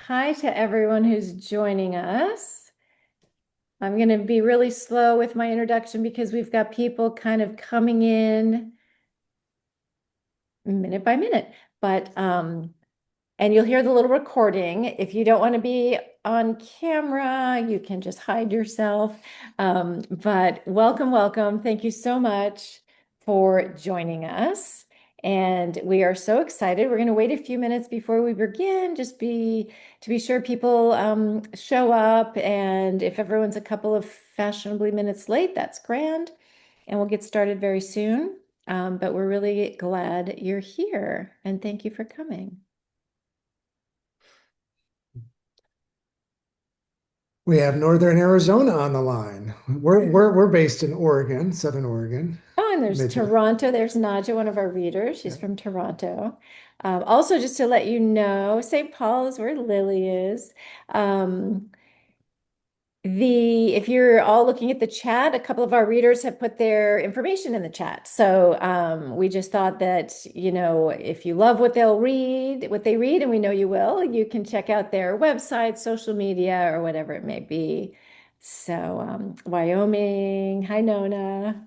Hi to everyone who's joining us. I'm going to be really slow with my introduction because we've got people kind of coming in minute by minute. And you'll hear the little recording. If you don't want to be on camera, you can just hide yourself. But welcome, welcome. Thank you so much for joining us. And we are so excited. We're going to wait a few minutes before we begin, to be sure people show up. And if everyone's a couple of fashionably minutes late, that's grand. And we'll get started very soon. But we're really glad you're here. And thank you for coming. We have Northern Arizona on the line. We're based in Oregon, Southern Oregon. Oh, and there's Midwest. Toronto. There's Naja, one of our readers. She's Yeah. from Toronto. Also, just to let you know, St. Paul is where Lily is. Um, if you're all looking at the chat, a couple of our readers have put their information in the chat. So we just thought that, if you love what they read, and we know you will, you can check out their website, social media, or whatever it may be. So Wyoming, hi Nona.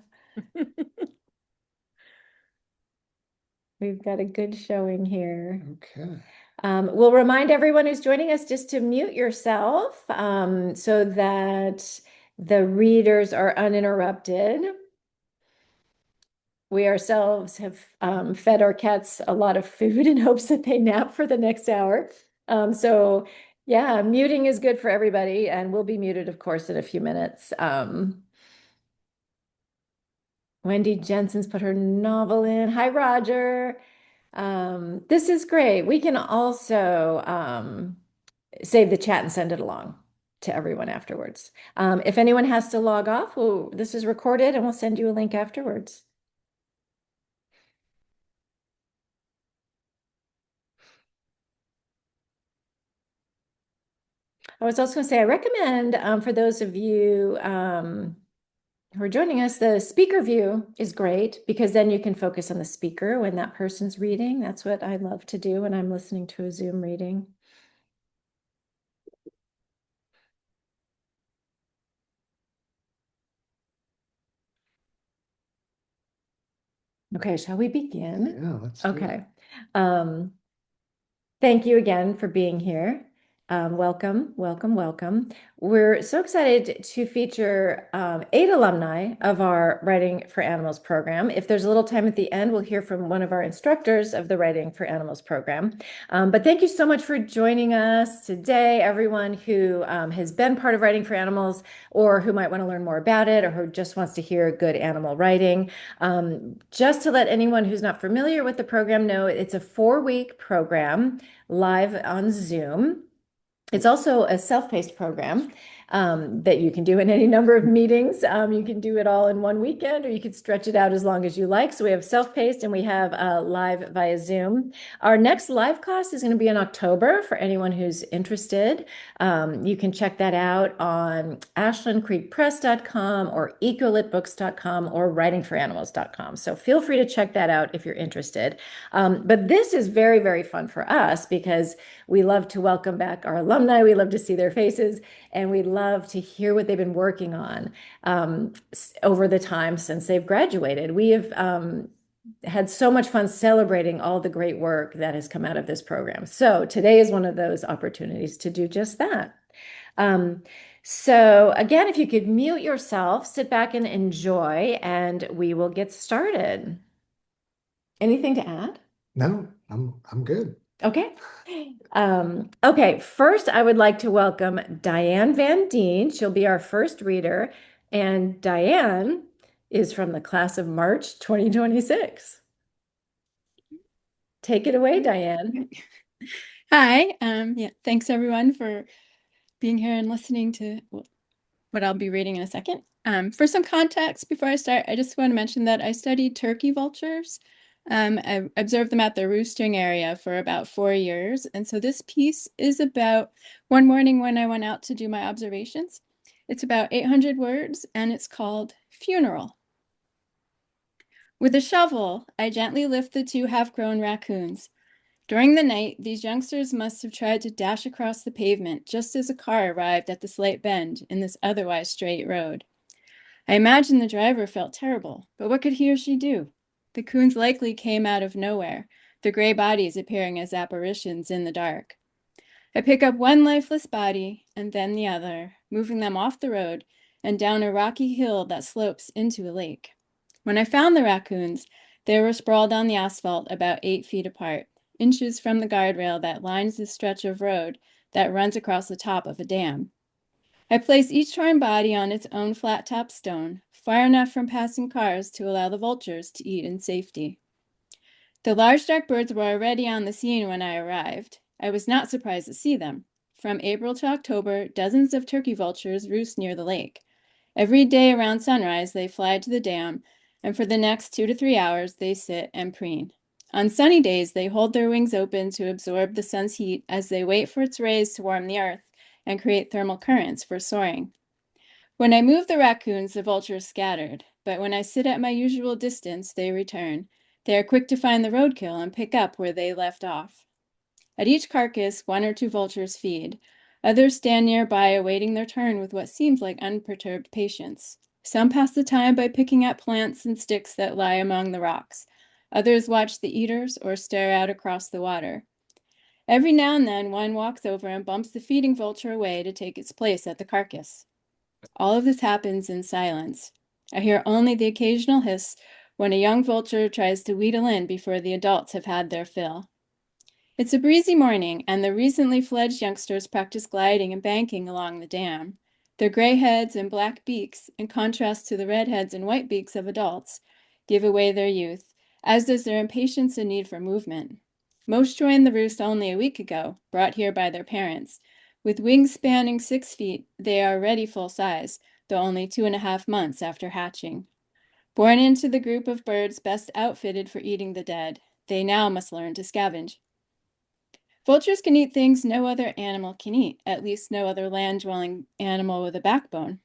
We've got a good showing here. Okay. We'll remind everyone who's joining us just to mute yourself so that the readers are uninterrupted. We ourselves have fed our cats a lot of food in hopes that they nap for the next hour. So yeah, muting is good for everybody, and we'll be muted, of course, in a few minutes. Wendy Jensen's put her novel in. Hi, Roger. This is great. We can also save the chat and send it along to everyone afterwards. If anyone has to log off, this is recorded and we'll send you a link afterwards. I was also going to say, I recommend for those of you who are joining us, the speaker view is great because then you can focus on the speaker when that person's reading. That's what I love to do when I'm listening to a Zoom reading. Okay, shall we begin? Yeah, let's do it. Okay. Um, Thank you again for being here. Welcome, welcome, welcome. We're so excited to feature 8 alumni of our Writing for Animals program. If there's a little time at the end, we'll hear from one of our instructors of the Writing for Animals program. But thank you so much for joining us today, everyone who has been part of Writing for Animals or who might want to learn more about it or who just wants to hear good animal writing. Just to let anyone who's not familiar with the program know, it's a 4-week program live on Zoom. It's also a self-paced program that you can do in any number of meetings. You can do it all in one weekend, or you can stretch it out as long as you like. So we have self-paced and we have live via Zoom. Our next live class is going to be in October for anyone who's interested. You can check that out on ashlandcreekpress.com or ecolitbooks.com or writingforanimals.com. So feel free to check that out if you're interested. But this is very, very fun for us because we love to welcome back our alumni. We love to see their faces, and we love to hear what they've been working on over the time since they've graduated. We have had so much fun celebrating all the great work that has come out of this program. So today is one of those opportunities to do just that. Um, so again, if you could mute yourself, sit back and enjoy, and we will get started. Anything to add? No, I'm good. Okay. Okay, first I would like to welcome Diane Van Deen. She'll be our first reader, and Diane is from the class of March 2026. Take it away, Diane. Hi. Yeah, thanks everyone for being here and listening to what I'll be reading in a second. For some context, before I start, I just want to mention that I studied turkey vultures. I observed them at the roosting area for about 4 years. And so this piece is about one morning when I went out to do my observations. It's about 800 words and it's called Funeral. With a shovel, I gently lift the two half-grown raccoons. During the night, these youngsters must have tried to dash across the pavement just as a car arrived at the slight bend in this otherwise straight road. I imagine the driver felt terrible, but what could he or she do? The coons likely came out of nowhere, their gray bodies appearing as apparitions in the dark. I pick up one lifeless body and then the other, moving them off the road and down a rocky hill that slopes into a lake. When I found the raccoons, they were sprawled on the asphalt about 8 feet apart, inches from the guardrail that lines the stretch of road that runs across the top of a dam. I place each torn body on its own flat-top stone, far enough from passing cars to allow the vultures to eat in safety. The large dark birds were already on the scene when I arrived. I was not surprised to see them. From April to October, dozens of turkey vultures roost near the lake. Every day around sunrise, they fly to the dam, and for the next 2 to 3 hours, they sit and preen. On sunny days, they hold their wings open to absorb the sun's heat as they wait for its rays to warm the earth and create thermal currents for soaring. When I move the raccoons, the vultures scattered, but when I sit at my usual distance, they return. They are quick to find the roadkill and pick up where they left off. At each carcass, 1 or 2 vultures feed. Others stand nearby awaiting their turn with what seems like unperturbed patience. Some pass the time by picking at plants and sticks that lie among the rocks. Others watch the eaters or stare out across the water. Every now and then, one walks over and bumps the feeding vulture away to take its place at the carcass. All of this happens in silence. I hear only the occasional hiss when a young vulture tries to wheedle in before the adults have had their fill. It's a breezy morning, and the recently fledged youngsters practice gliding and banking along the dam. Their gray heads and black beaks, in contrast to the red heads and white beaks of adults, give away their youth, as does their impatience and need for movement. Most joined the roost only a week ago, brought here by their parents. With wings spanning 6 feet, they are already full size, though only 2.5 months after hatching. Born into the group of birds best outfitted for eating the dead, they now must learn to scavenge. Vultures can eat things no other animal can eat, at least no other land-dwelling animal with a backbone.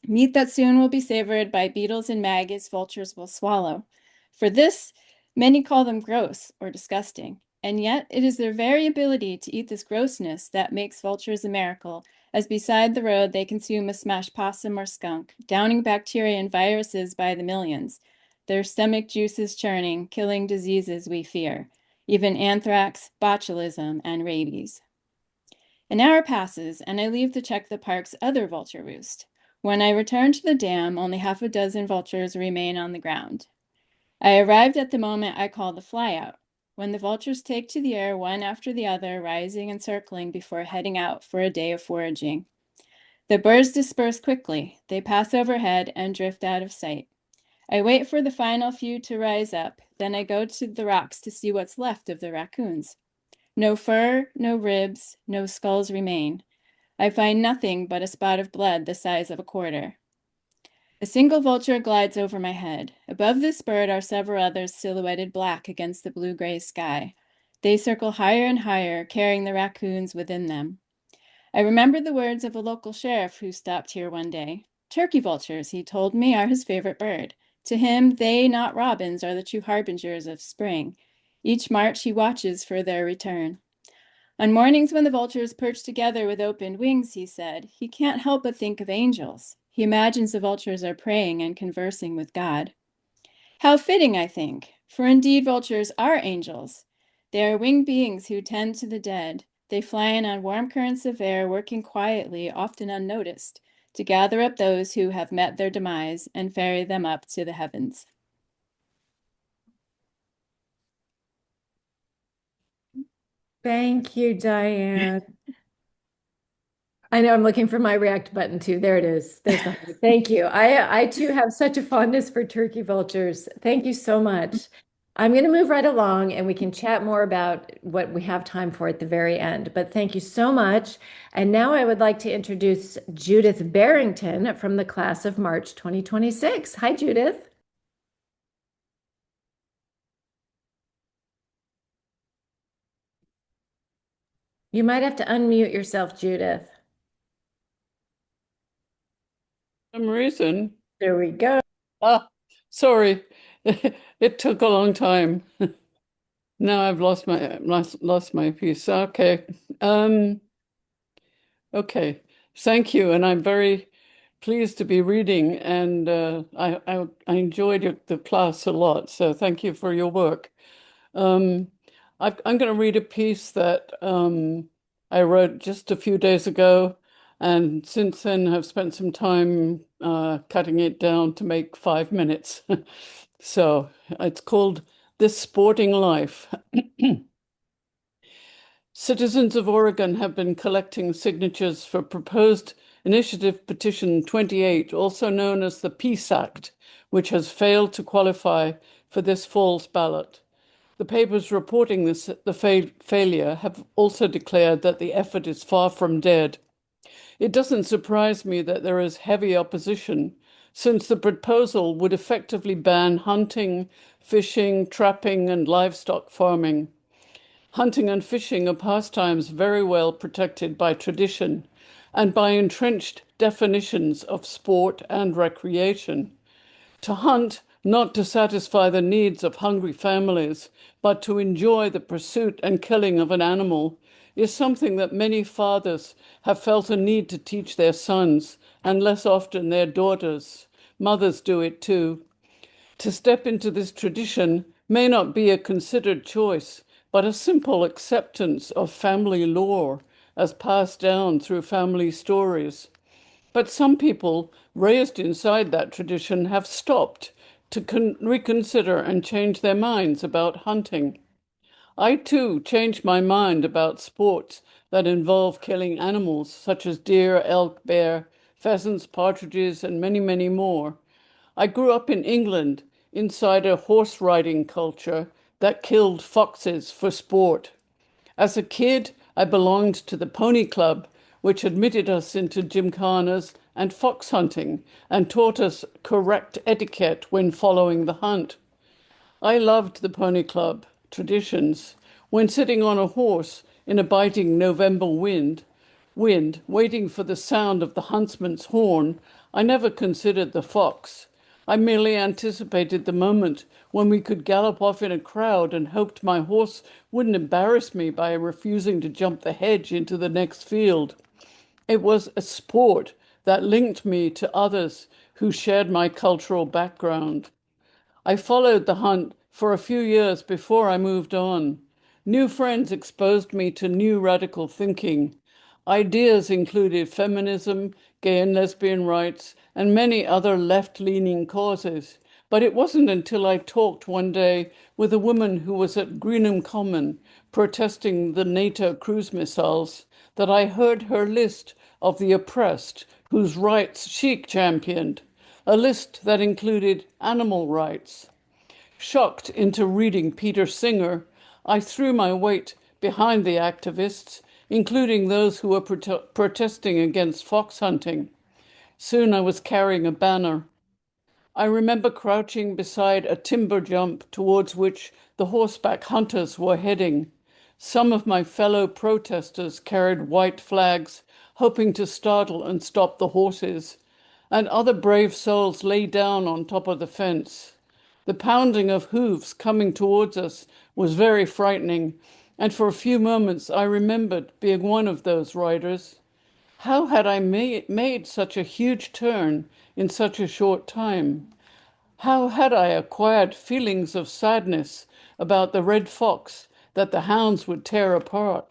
Meat that soon will be savored by beetles and maggots vultures will swallow. For this, many call them gross or disgusting, and yet it is their very ability to eat this grossness that makes vultures a miracle, as beside the road they consume a smashed possum or skunk, downing bacteria and viruses by the millions, their stomach juices churning, killing diseases we fear, even anthrax, botulism, and rabies. An hour passes, and I leave to check the park's other vulture roost. When I return to the dam, only half a dozen vultures remain on the ground. I arrived at the moment I call the flyout, when the vultures take to the air one after the other, rising and circling before heading out for a day of foraging. The birds disperse quickly. They pass overhead and drift out of sight. I wait for the final few to rise up, then I go to the rocks to see what's left of the raccoons. No fur, no ribs, no skulls remain. I find nothing but a spot of blood the size of a quarter. A single vulture glides over my head. Above this bird are several others silhouetted black against the blue-gray sky. They circle higher and higher, carrying the raccoons within them. I remember the words of a local sheriff who stopped here one day. Turkey vultures, he told me, are his favorite bird. To him, they, not robins, are the true harbingers of spring. Each March he watches for their return. On mornings when the vultures perch together with opened wings, he said, he can't help but think of angels. He imagines the vultures are praying and conversing with God. How fitting, I think, for indeed vultures are angels. They are winged beings who tend to the dead. They fly in on warm currents of air, working quietly, often unnoticed, to gather up those who have met their demise and ferry them up to the heavens. Thank you, Diane. I know I'm looking for my react button too. There it is. There's the heart. Thank you. I too have such a fondness for turkey vultures. Thank you so much. I'm going to move right along and we can chat more about what we have time for at the very end. But thank you so much. And now I would like to introduce Judith Barrington from the class of March 2026. Hi, Judith. You might have to unmute yourself, Judith. Some reason. There we go. Ah, sorry. It took a long time. Now I've lost my piece. Okay. Um, okay. Thank you. And I'm very pleased to be reading, and I enjoyed the class a lot. So thank you for your work. Um, I'm going to read a piece that I wrote just a few days ago, and since then have spent some time cutting it down to make 5 minutes. So it's called This Sporting Life. Citizens of Oregon have been collecting signatures for proposed Initiative Petition 28, also known as the Peace Act, which has failed to qualify for this fall's ballot. The papers reporting the failure have also declared that the effort is far from dead. It doesn't surprise me that there is heavy opposition, since the proposal would effectively ban hunting, fishing, trapping, and livestock farming. Hunting and fishing are pastimes very well protected by tradition and by entrenched definitions of sport and recreation. To hunt, not to satisfy the needs of hungry families, but to enjoy the pursuit and killing of an animal, is something that many fathers have felt a need to teach their sons, and less often their daughters. Mothers do it too. To step into this tradition may not be a considered choice, but a simple acceptance of family lore as passed down through family stories. But some people raised inside that tradition have stopped to reconsider and change their minds about hunting. I too changed my mind about sports that involve killing animals such as deer, elk, bear, pheasants, partridges, and many, many more. I grew up in England inside a horse riding culture that killed foxes for sport. As a kid, I belonged to the Pony Club, which admitted us into gymkhanas and fox hunting and taught us correct etiquette when following the hunt. I loved the Pony Club traditions. When sitting on a horse in a biting November wind, waiting for the sound of the huntsman's horn, I never considered the fox. I merely anticipated the moment when we could gallop off in a crowd and hoped my horse wouldn't embarrass me by refusing to jump the hedge into the next field. It was a sport that linked me to others who shared my cultural background. I followed the hunt for a few years before I moved on. New friends exposed me to new radical thinking. Ideas included feminism, gay and lesbian rights, and many other left-leaning causes. But it wasn't until I talked one day with a woman who was at Greenham Common protesting the NATO cruise missiles that I heard her list of the oppressed whose rights she championed, a list that included animal rights. Shocked into reading Peter Singer, I threw my weight behind the activists, including those who were protesting against fox hunting. Soon I was carrying a banner. I remember crouching beside a timber jump towards which the horseback hunters were heading. Some of my fellow protesters carried white flags, hoping to startle and stop the horses, and other brave souls lay down on top of the fence. The pounding of hooves coming towards us was very frightening, and for a few moments I remembered being one of those riders. How had I made such a huge turn in such a short time? How had I acquired feelings of sadness about the red fox that the hounds would tear apart,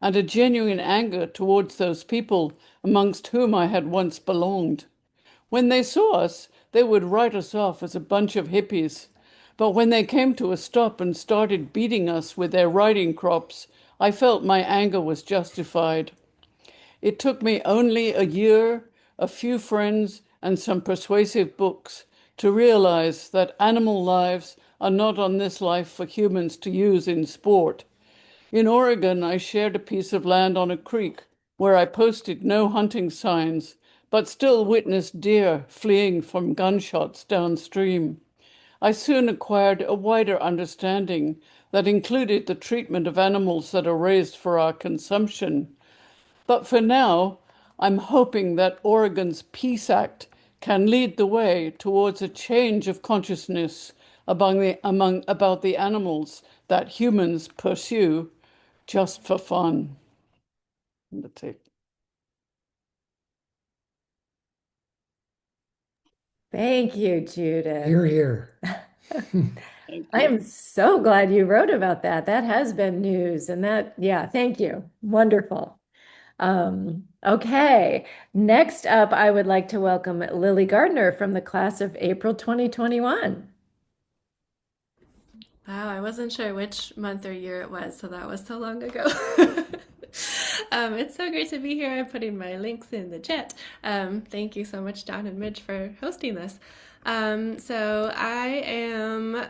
and a genuine anger towards those people amongst whom I had once belonged? When they saw us, they would write us off as a bunch of hippies. But when they came to a stop and started beating us with their riding crops, I felt my anger was justified. It took me only a year, a few friends, and some persuasive books to realize that animal lives are not on this life for humans to use in sport. In Oregon, I shared a piece of land on a creek where I posted no hunting signs, but still witnessed deer fleeing from gunshots downstream. I soon acquired a wider understanding that included the treatment of animals that are raised for our consumption. But for now, I'm hoping that Oregon's Peace Act can lead the way towards a change of consciousness about the animals that humans pursue just for fun. That's it. Thank you, Judith. Here, here. Thank I you. am so glad you wrote about that. That has been news, and that, yeah, thank you. Wonderful. Okay, next up, I would like to welcome Lily Gardner from the class of April 2021. Wow, I wasn't sure which month or year it was, so that was so long ago. It's so great to be here. I'm putting my links in the chat. Thank you so much, Don and Midge, for hosting this. So I am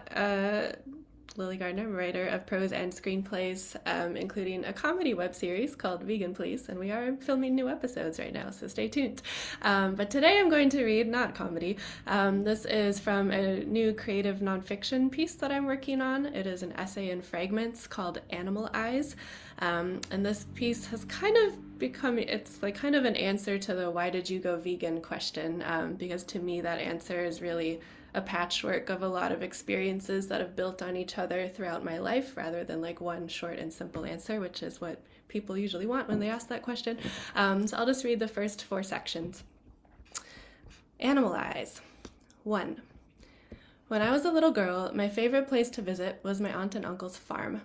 Lily Gardner, I'm a writer of prose and screenplays, including a comedy web series called Vegan Please, and we are filming new episodes right now, so stay tuned. But today I'm going to read not comedy. This is from a new creative nonfiction piece that I'm working on. It is an essay in fragments called Animal Eyes. And this piece has kind of become, it's like kind of an answer to the why did you go vegan question, because to me that answer is really a patchwork of a lot of experiences that have built on each other throughout my life rather than like one short and simple answer, which is what people usually want when they ask that question. So I'll just read the first 4 sections. Animal Eyes. 1. When I was a little girl, my favorite place to visit was my aunt and uncle's farm.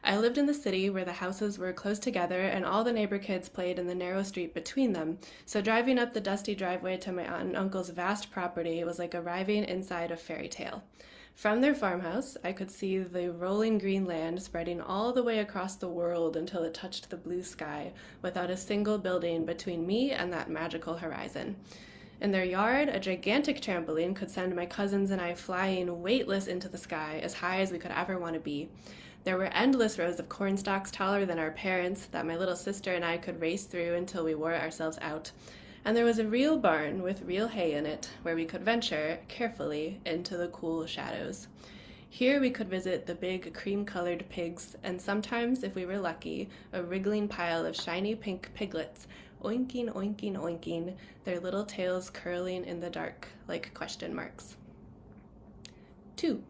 I lived in the city where the houses were close together and all the neighbor kids played in the narrow street between them, so driving up the dusty driveway to my aunt and uncle's vast property was like arriving inside a fairy tale. From their farmhouse, I could see the rolling green land spreading all the way across the world until it touched the blue sky, without a single building between me and that magical horizon. In their yard, a gigantic trampoline could send my cousins and I flying weightless into the sky, as high as we could ever want to be. There were endless rows of corn stalks taller than our parents that my little sister and I could race through until we wore ourselves out. And there was a real barn with real hay in it, where we could venture, carefully, into the cool shadows. Here we could visit the big cream-colored pigs, and sometimes, if we were lucky, a wriggling pile of shiny pink piglets, oinking, oinking, oinking, their little tails curling in the dark like question marks. 2.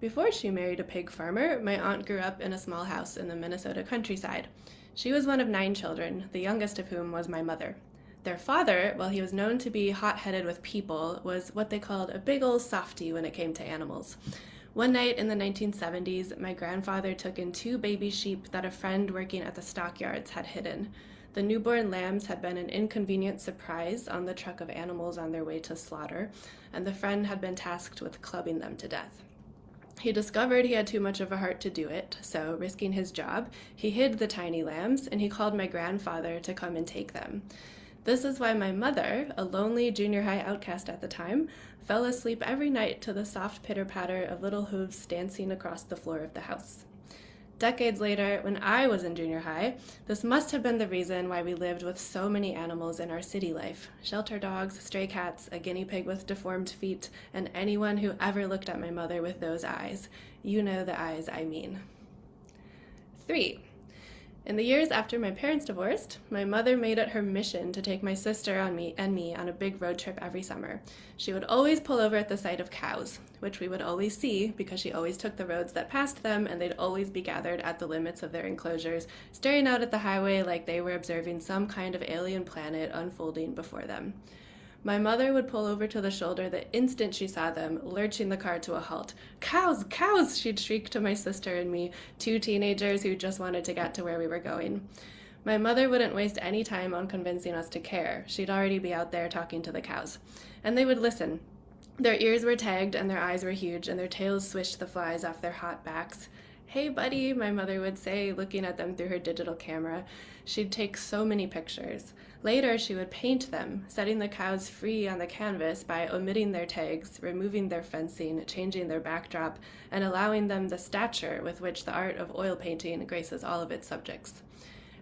Before she married a pig farmer, my aunt grew up in a small house in the Minnesota countryside. She was one of 9 children, the youngest of whom was my mother. Their father, while he was known to be hot-headed with people, was what they called a big ol' softy when it came to animals. One night in the 1970s, my grandfather took in 2 baby sheep that a friend working at the stockyards had hidden. The newborn lambs had been an inconvenient surprise on the truck of animals on their way to slaughter, and the friend had been tasked with clubbing them to death. He discovered he had too much of a heart to do it, so, risking his job, he hid the tiny lambs, and he called my grandfather to come and take them. This is why my mother, a lonely junior high outcast at the time, fell asleep every night to the soft pitter-patter of little hooves dancing across the floor of the house. Decades later, when I was in junior high, this must have been the reason why we lived with so many animals in our city life. Shelter dogs, stray cats, a guinea pig with deformed feet, and anyone who ever looked at my mother with those eyes. You know the eyes I mean. 3. In the years after my parents divorced, my mother made it her mission to take my sister and me on a big road trip every summer. She would always pull over at the sight of cows, which we would always see because she always took the roads that passed them, and they'd always be gathered at the limits of their enclosures, staring out at the highway like they were observing some kind of alien planet unfolding before them. My mother would pull over to the shoulder the instant she saw them, lurching the car to a halt. "Cows! Cows!" she'd shriek to my sister and me, 2 teenagers who just wanted to get to where we were going. My mother wouldn't waste any time on convincing us to care. She'd already be out there talking to the cows. And they would listen. Their ears were tagged and their eyes were huge, and their tails swished the flies off their hot backs. "Hey, buddy," my mother would say, looking at them through her digital camera. She'd take so many pictures. Later, she would paint them, setting the cows free on the canvas by omitting their tags, removing their fencing, changing their backdrop, and allowing them the stature with which the art of oil painting graces all of its subjects.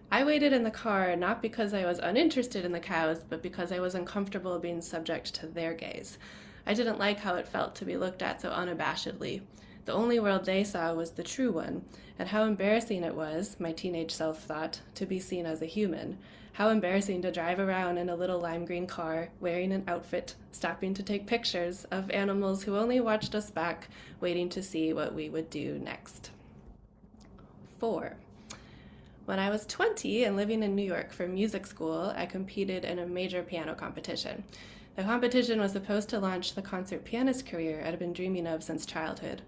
I waited in the car not because I was uninterested in the cows, but because I was uncomfortable being subject to their gaze. I didn't like how it felt to be looked at so unabashedly. The only world they saw was the true one, and how embarrassing it was, my teenage self thought, to be seen as a human. How embarrassing to drive around in a little lime green car, wearing an outfit, stopping to take pictures of animals who only watched us back, waiting to see what we would do next. 4. When I was 20 and living in New York for music school, I competed in a major piano competition. The competition was supposed to launch the concert pianist career I'd been dreaming of since childhood.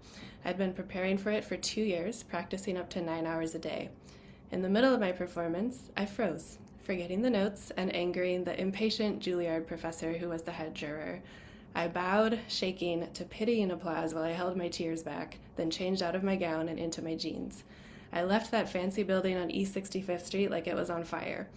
I'd been preparing for it for 2 years, practicing up to 9 hours a day. In the middle of my performance, I froze, forgetting the notes and angering the impatient Juilliard professor who was the head juror. I bowed, shaking, to pitying applause while I held my tears back, then changed out of my gown and into my jeans. I left that fancy building on East 65th Street like it was on fire.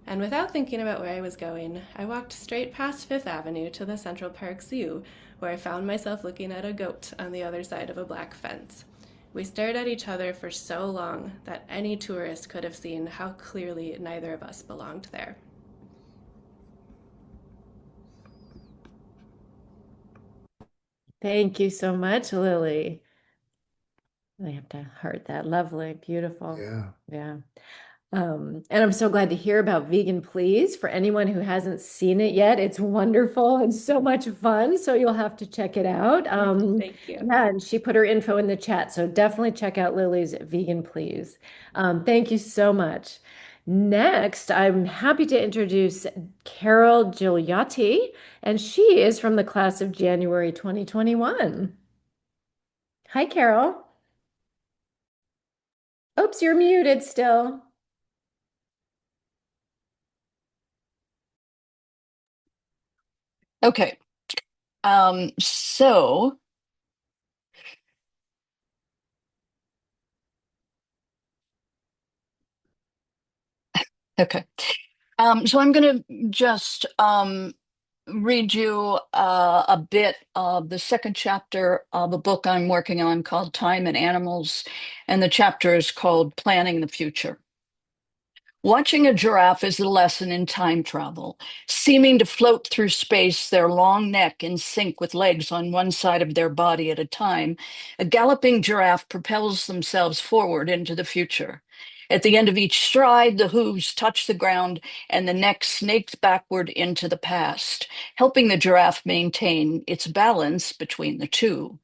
And without thinking about where I was going, I walked straight past Fifth Avenue to the Central Park Zoo, where I found myself looking at a goat on the other side of a black fence. We stared at each other for so long that any tourist could have seen how clearly neither of us belonged there. Thank you so much, Lily. I have to heart that. Lovely, beautiful. Yeah. Yeah. And I'm so glad to hear about Vegan Please. For anyone who hasn't seen it yet, it's wonderful and so much fun. So you'll have to check it out. Thank you. Yeah, and she put her info in the chat. So definitely check out Lily's Vegan Please. Thank you so much. Next, I'm happy to introduce Carol Gigliotti, and she is from the class of January 2021. Hi, Carol. Oops, you're muted still. Okay. So okay. So I'm going to just read you a bit of the second chapter of a book I'm working on called Time and Animals, and the chapter is called Planning the Future. Watching a giraffe is a lesson in time travel, seeming to float through space, their long neck in sync with legs on one side of their body at a time. A galloping giraffe propels themselves forward into the future. At the end of each stride, the hooves touch the ground and the neck snakes backward into the past, helping the giraffe maintain its balance between the two.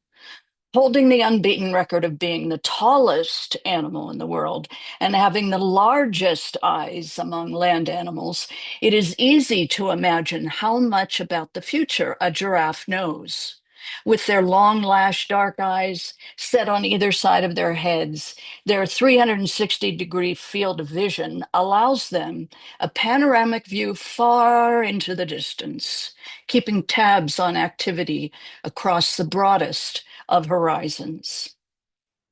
Holding the unbeaten record of being the tallest animal in the world and having the largest eyes among land animals, it is easy to imagine how much about the future a giraffe knows. With their long-lashed dark eyes set on either side of their heads, their 360-degree field of vision allows them a panoramic view far into the distance, keeping tabs on activity across the broadest of horizons.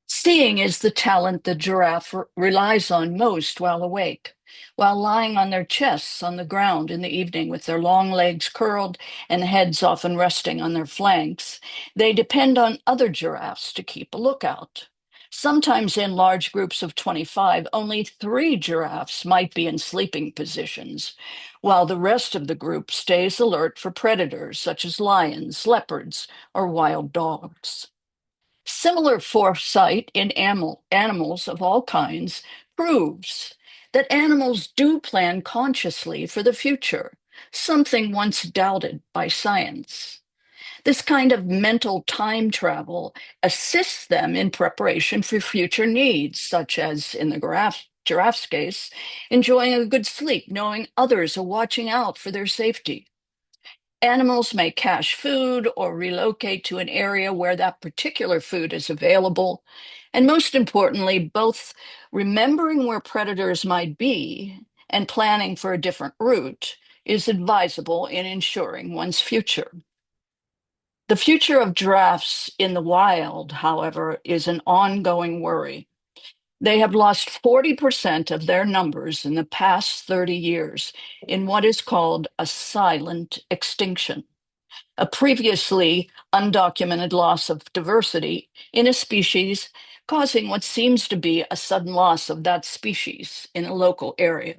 Seeing is the talent the giraffe relies on most while awake. While lying on their chests on the ground in the evening with their long legs curled and heads often resting on their flanks, they depend on other giraffes to keep a lookout. Sometimes in large groups of 25, only 3 giraffes might be in sleeping positions, while the rest of the group stays alert for predators such as lions, leopards, or wild dogs. Similar foresight in animals of all kinds proves that animals do plan consciously for the future, something once doubted by science. This kind of mental time travel assists them in preparation for future needs, such as in the giraffe's case, enjoying a good sleep, knowing others are watching out for their safety. Animals may cache food or relocate to an area where that particular food is available. And most importantly, both remembering where predators might be and planning for a different route is advisable in ensuring one's future. The future of giraffes in the wild, however, is an ongoing worry. They have lost 40% of their numbers in the past 30 years in what is called a silent extinction, a previously undocumented loss of diversity in a species, causing what seems to be a sudden loss of that species in a local area.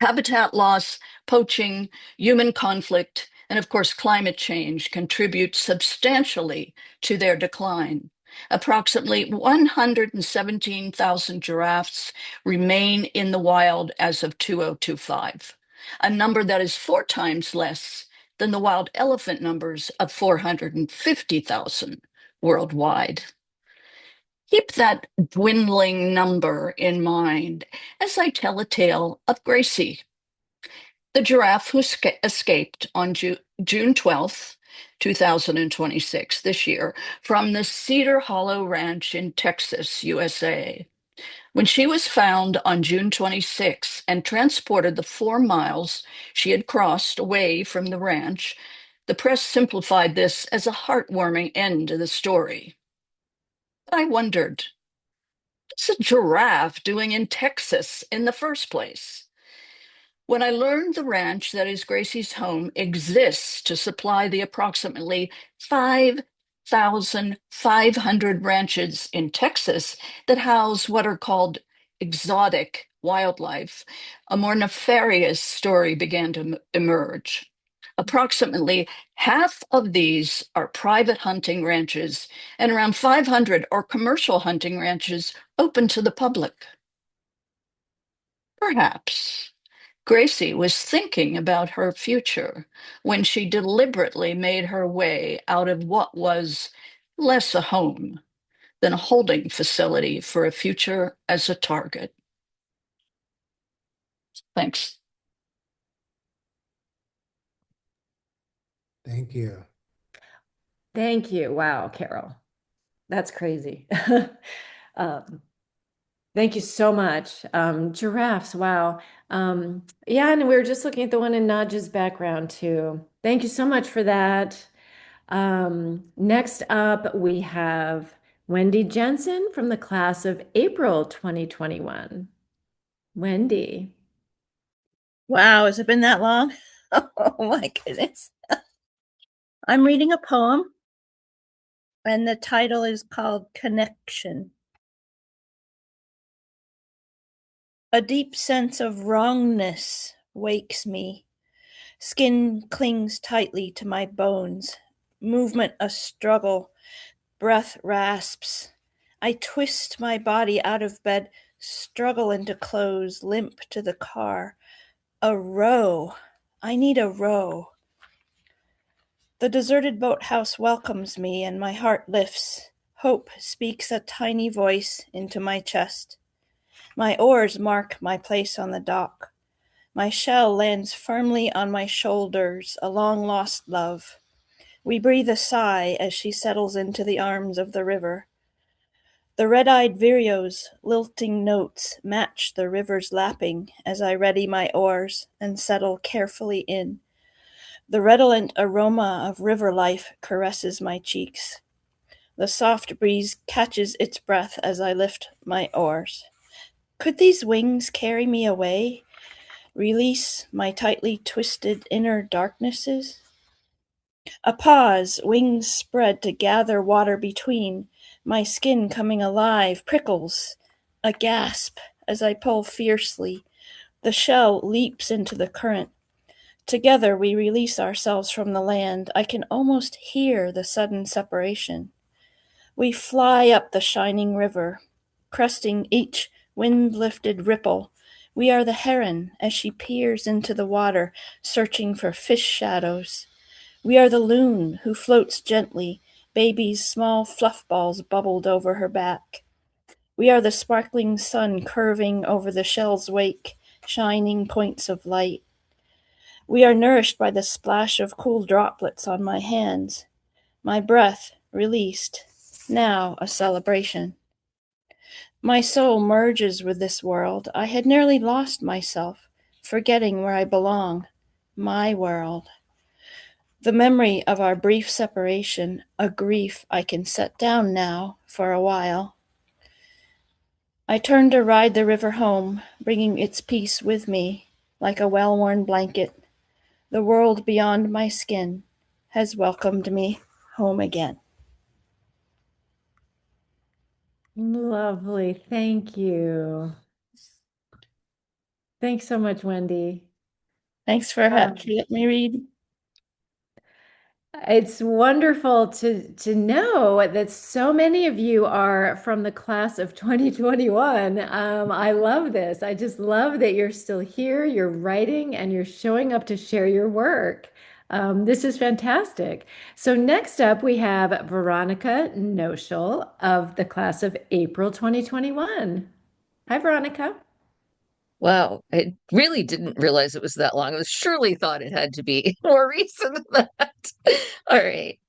Habitat loss, poaching, human conflict, and of course, climate change contribute substantially to their decline. Approximately 117,000 giraffes remain in the wild as of 2025, a number that is 4 times less than the wild elephant numbers of 450,000 worldwide. Keep that dwindling number in mind as I tell a tale of Gracie, the giraffe who escaped on June 12th, 2026, this year, from the Cedar Hollow Ranch in Texas, USA. When she was found on June 26 and transported the 4 miles she had crossed away from the ranch, the press simplified this as a heartwarming end to the story. But I wondered, what's a giraffe doing in Texas in the first place? When I learned the ranch that is Gracie's home exists to supply the approximately 5,500 ranches in Texas that house what are called exotic wildlife, a more nefarious story began to emerge. Approximately half of these are private hunting ranches, and around 500 are commercial hunting ranches open to the public. Perhaps Gracie was thinking about her future when she deliberately made her way out of what was less a home than a holding facility for a future as a target. Thanks. Thank you. Thank you. Wow, Carol. That's crazy. Um, Thank you so much. Giraffes, wow. Yeah, and we were just looking at the one in Naj's background too. Thank you so much for that. Next up, we have Wendy Jensen from the class of April 2021. Wendy. Wow, has it been that long? Oh my goodness. I'm reading a poem, and the title is called Connection. A deep sense of wrongness wakes me. Skin clings tightly to my bones. Movement a struggle. Breath rasps. I twist my body out of bed, struggle into clothes, limp to the car. A row. I need a row. The deserted boathouse welcomes me, and my heart lifts. Hope speaks a tiny voice into my chest. My oars mark my place on the dock. My shell lands firmly on my shoulders, a long-lost love. We breathe a sigh as she settles into the arms of the river. The red-eyed vireo's lilting notes match the river's lapping as I ready my oars and settle carefully in. The redolent aroma of river life caresses my cheeks. The soft breeze catches its breath as I lift my oars. Could these wings carry me away, release my tightly twisted inner darknesses? A pause, wings spread to gather water between, my skin coming alive, prickles. A gasp as I pull fiercely. The shell leaps into the current. Together we release ourselves from the land. I can almost hear the sudden separation. We fly up the shining river, cresting each wind-lifted ripple. We are the heron as she peers into the water, searching for fish shadows. We are the loon who floats gently, baby's small fluff balls bubbled over her back. We are the sparkling sun curving over the shell's wake, shining points of light. We are nourished by the splash of cool droplets on my hands. My breath released, now a celebration. My soul merges with this world. I had nearly lost myself, forgetting where I belong, my world. The memory of our brief separation, a grief I can set down now for a while. I turn to ride the river home, bringing its peace with me like a well-worn blanket. The world beyond my skin has welcomed me home again. Lovely. Thank you. Thanks so much, Wendy. Thanks for letting me read. It's wonderful to know that so many of you are from the class of 2021. I love this. I just love that you're still here, you're writing, and you're showing up to share your work. This is fantastic. So next up, we have Veronica Noshel of the class of April 2021. Hi, Veronica. Wow, I really didn't realize it was that long. I surely thought it had to be more recent than that. All right.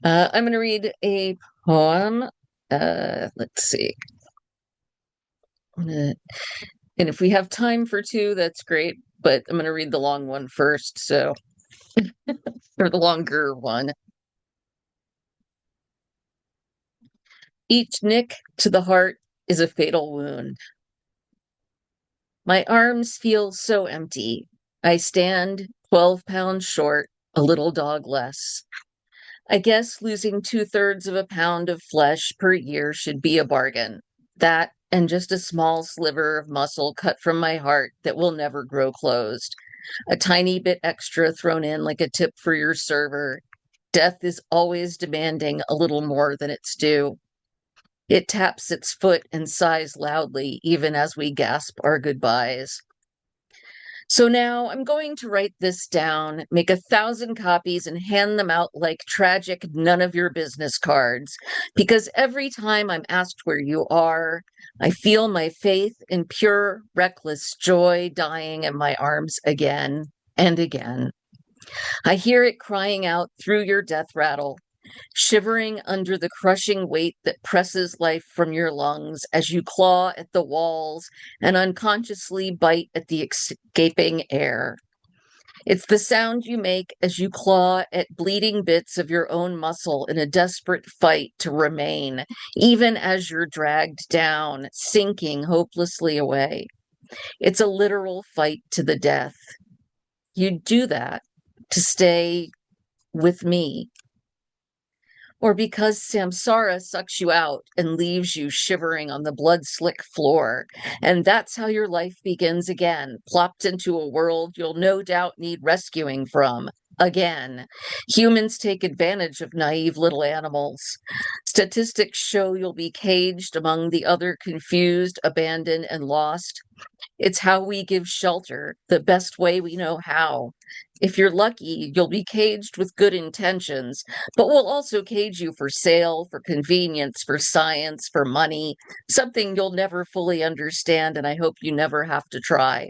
I'm going to read a poem. Let's see. And if we have time for two, that's great. But I'm going to read the long one first. So, or the longer one. Each nick to the heart is a fatal wound. My arms feel so empty. I stand 12 pounds short, a little dog less. I guess losing 2/3 of a pound of flesh per year should be a bargain. That and just a small sliver of muscle cut from my heart that will never grow closed. A tiny bit extra thrown in like a tip for your server. Death is always demanding a little more than its due. It taps its foot and sighs loudly, even as we gasp our goodbyes. So now I'm going to write this down, make 1,000 copies, and hand them out like tragic none of your business cards. Because every time I'm asked where you are, I feel my faith in pure, reckless joy dying in my arms again and again. I hear it crying out through your death rattle, shivering under the crushing weight that presses life from your lungs as you claw at the walls and unconsciously bite at the escaping air. It's the sound you make as you claw at bleeding bits of your own muscle in a desperate fight to remain, even as you're dragged down, sinking hopelessly away. It's a literal fight to the death. You do that to stay with me, or because samsara sucks you out and leaves you shivering on the blood-slick floor. And that's how your life begins again, plopped into a world you'll no doubt need rescuing from. Again, humans take advantage of naive little animals. Statistics show you'll be caged among the other confused, abandoned, and lost. It's how we give shelter, the best way we know how. If you're lucky, you'll be caged with good intentions, but we'll also cage you for sale, for convenience, for science, for money, something you'll never fully understand, and I hope you never have to try.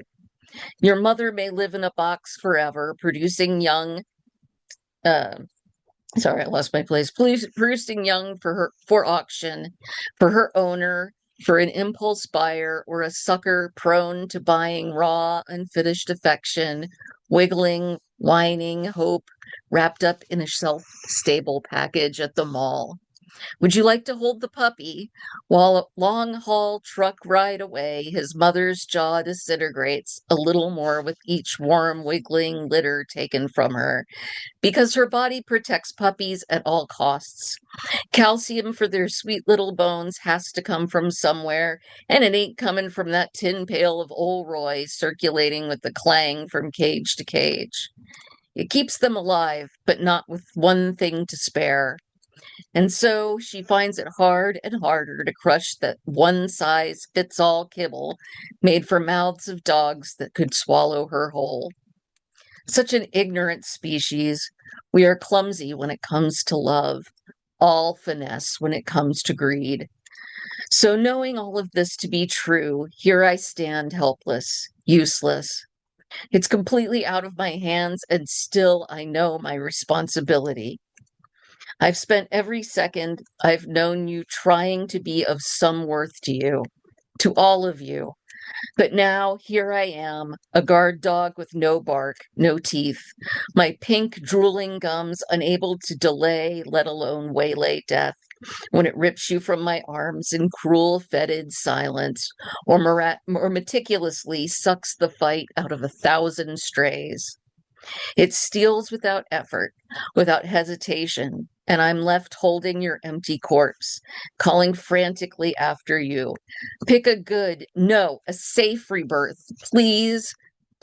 Your mother may live in a box forever, producing young, sorry, I lost my place. Producing young for auction, for her owner, for an impulse buyer, or a sucker prone to buying raw, unfinished affection, wiggling, whining hope wrapped up in a shelf-stable package at the mall. Would you like to hold the puppy while a long-haul truck ride away, his mother's jaw disintegrates a little more with each warm, wiggling litter taken from her? Because her body protects puppies at all costs. Calcium for their sweet little bones has to come from somewhere, and it ain't coming from that tin pail of Old Roy circulating with the clang from cage to cage. It keeps them alive, but not with one thing to spare. And so she finds it hard and harder to crush that one-size-fits-all kibble made for mouths of dogs that could swallow her whole. Such an ignorant species. We are clumsy when it comes to love, all finesse when it comes to greed. So knowing all of this to be true, here I stand helpless, useless. It's completely out of my hands, and still I know my responsibility. I've spent every second I've known you trying to be of some worth to you, to all of you. But now here I am, a guard dog with no bark, no teeth, my pink drooling gums unable to delay, let alone waylay death, when it rips you from my arms in cruel, fetid silence, or meticulously sucks the fight out of 1,000 strays. It steals without effort, without hesitation, and I'm left holding your empty corpse, calling frantically after you. Pick a good, no, a safe rebirth. Please,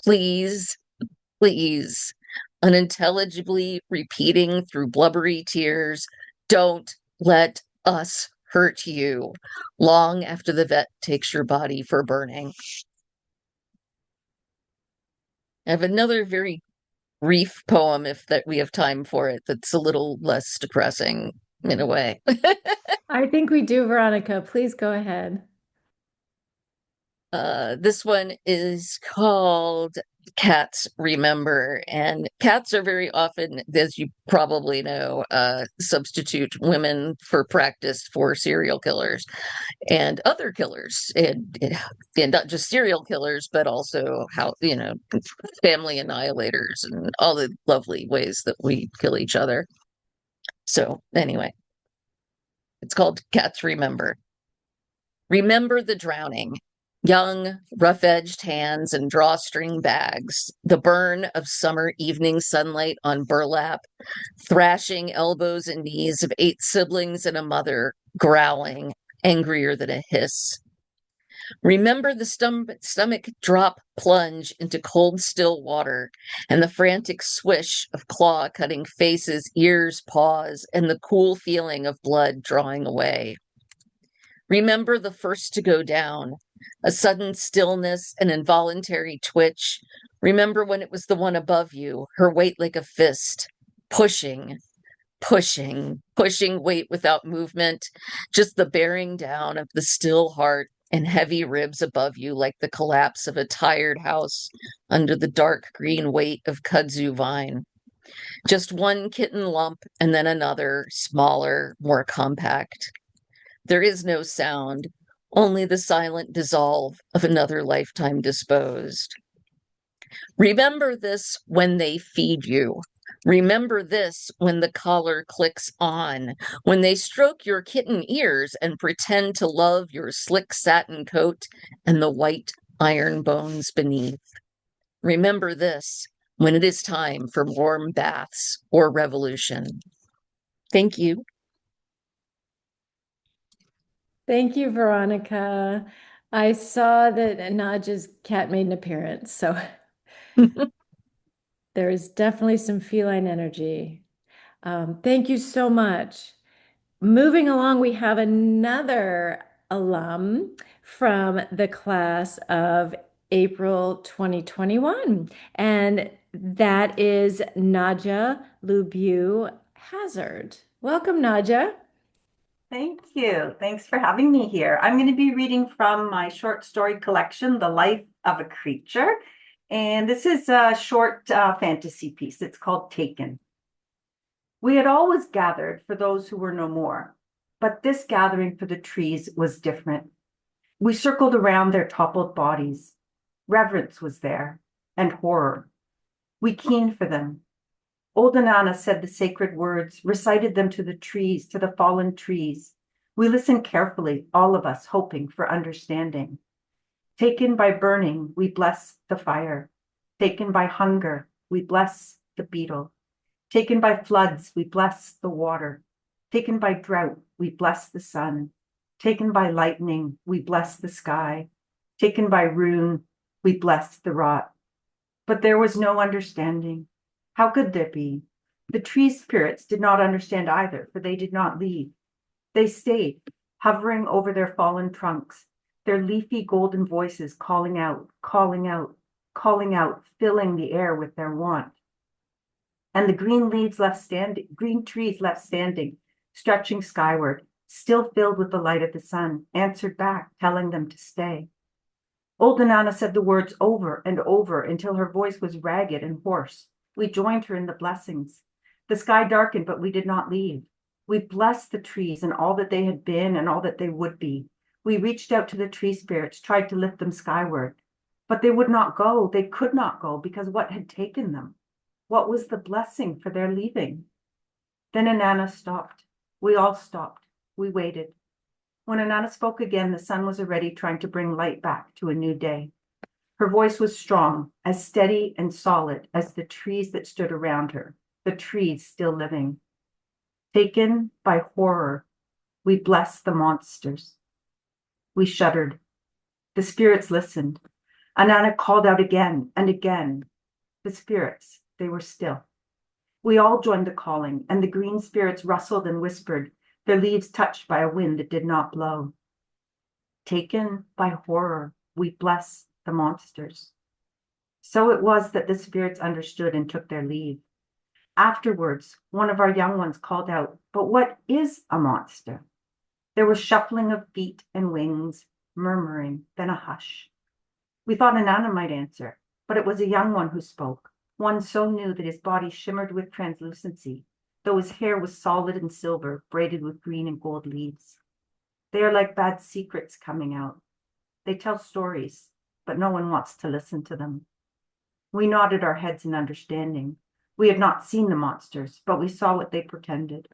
please, please. Unintelligibly repeating through blubbery tears, don't let us hurt you, long after the vet takes your body for burning. I have another very reef poem, if that we have time for it, that's a little less depressing in a way. I think we do, Veronica. Please go ahead. This one is called Cats Remember, and cats are very often, as you probably know, substitute women for practice for serial killers and other killers, and not just serial killers, but also family annihilators and all the lovely ways that we kill each other. So anyway, it's called Cats Remember. Remember the drowning, young, rough-edged hands and drawstring bags, the burn of summer evening sunlight on burlap, thrashing elbows and knees of 8 siblings and a mother, growling, angrier than a hiss. Remember the stomach drop plunge into cold, still water and the frantic swish of claw cutting faces, ears, paws, and the cool feeling of blood drawing away. Remember the first to go down, a sudden stillness, an involuntary twitch. Remember when it was the one above you, her weight like a fist, pushing, pushing weight without movement, just the bearing down of the still heart and heavy ribs above you like the collapse of a tired house under the dark green weight of kudzu vine. Just one kitten lump and then another, smaller, more compact. There is no sound, only the silent dissolve of another lifetime disposed. Remember this when they feed you. Remember this when the collar clicks on, when they stroke your kitten ears and pretend to love your slick satin coat and the white iron bones beneath. Remember this when it is time for warm baths or revolution. Thank you. Thank you, Veronica. I saw that Naja's cat made an appearance, so there is definitely some feline energy. Thank you so much. Moving along, we have another alum from the class of April 2021, and that is Naja Lubu Hazard. Welcome, Naja. Thank you. Thanks for having me here. I'm going to be reading from my short story collection, The Life of a Creature. And this is a short fantasy piece. It's called Taken. We had always gathered for those who were no more, but this gathering for the trees was different. We circled around their toppled bodies. Reverence was there, and horror. We keened for them. Old Inanna said the sacred words, recited them to the trees, to the fallen trees. We listened carefully, all of us hoping for understanding. Taken by burning, we bless the fire. Taken by hunger, we bless the beetle. Taken by floods, we bless the water. Taken by drought, we bless the sun. Taken by lightning, we bless the sky. Taken by ruin, we bless the rot. But there was no understanding. How could there be? The tree spirits did not understand either, for they did not leave. They stayed, hovering over their fallen trunks, their leafy golden voices calling out, calling out, calling out, filling the air with their want. And the green trees left standing, stretching skyward, still filled with the light of the sun, answered back, telling them to stay. Old Inanna said the words over and over until her voice was ragged and hoarse. We joined her in the blessings. The sky darkened, but we did not leave. We blessed the trees and all that they had been and all that they would be. We reached out to the tree spirits, tried to lift them skyward, but they would not go. They could not go because what had taken them? What was the blessing for their leaving? Then Inanna stopped. We all stopped. We waited. When Inanna spoke again, the sun was already trying to bring light back to a new day. Her voice was strong, as steady and solid as the trees that stood around her, the trees still living. Taken by horror, we blessed the monsters. We shuddered. The spirits listened. Inanna called out again and again. The spirits, they were still. We all joined the calling, and the green spirits rustled and whispered, their leaves touched by a wind that did not blow. Taken by horror, we bless the monsters. So it was that the spirits understood and took their leave. Afterwards, one of our young ones called out, "But what is a monster?" There was shuffling of feet and wings, murmuring, then a hush. We thought Anana might answer, but it was a young one who spoke, one so new that his body shimmered with translucency, though his hair was solid and silver, braided with green and gold leaves. They are like bad secrets coming out. They tell stories, but no one wants to listen to them. We nodded our heads in understanding. We had not seen the monsters, but we saw what they portended.